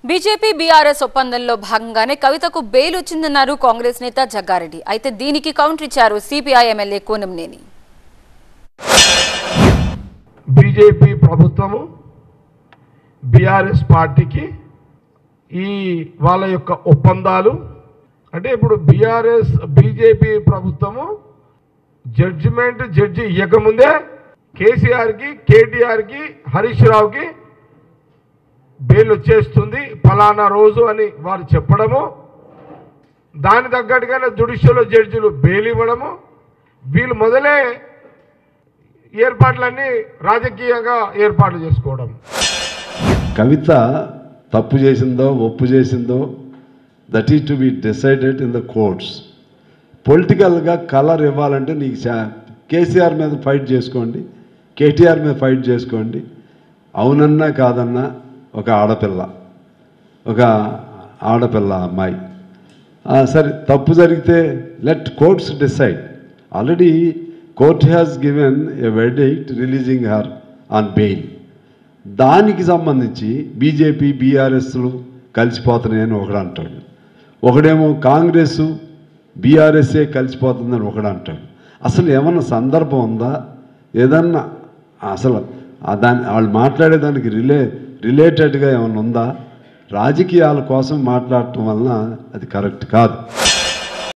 BJP BRS ఒప్పందంలో భాగంగానే కవితకు బెయిల్ వచ్చిందన్నారు కాంగ్రెస్ నేత జగ్గారెడ్డి. అయితే దీనికి కౌంటర్ ఇచ్చారు సిపిఐ ఎమ్మెల్యే కూనంనేని. బీజేపీ ప్రభుత్వము బీఆర్ఎస్ పార్టీకి ఈ వాళ్ళ యొక్క ఒప్పందాలు అంటే ఇప్పుడు బీజేపీ ప్రభుత్వము జడ్జి ఇవ్వకముందే కేసీఆర్కి, కేటీఆర్కి, హరీష్ రావుకి బెయిల్ వచ్చేస్తుంది ఫలానా రోజు అని వారు చెప్పడము, దాని తగ్గట్టుగానే జ్యుడిషియల్ జడ్జిలు బెయిల్ ఇవ్వడము, వీళ్ళు మొదలే ఏర్పాట్లన్నీ రాజకీయంగా ఏర్పాట్లు చేసుకోవడం. కవిత తప్పు చేసిందో ఒప్పు చేసిందో that is to be decided in the courts. పొలిటికల్గా కలర్ ఇవ్వాలంటే నీకు కేసీఆర్ మీద ఫైట్ చేసుకోండి, కేటీఆర్ మీద ఫైట్ చేసుకోండి. అవునన్నా కాదన్నా ఒక ఆడపిల్ల అమ్మాయి సరే తప్పు జరిగితే let courts decide. Already court has given a verdict releasing her on bail. దానికి సంబంధించి బీజేపీ బీఆర్ఎస్లు కలిసిపోతున్నాయని ఒకడు అంటాడు, ఒకడేమో కాంగ్రెస్ బీఆర్ఎస్ఏ కలిసిపోతుందని ఒకడు అంటాడు. అసలు ఏమన్నా సందర్భం ఉందా? ఏదన్నా అసలు వాళ్ళు మాట్లాడేదానికి రిలేటెడ్గా ఏమన్నా ఉందా? రాజకీయాల కోసం మాట్లాడటం వలన అది కరెక్ట్ కాదు.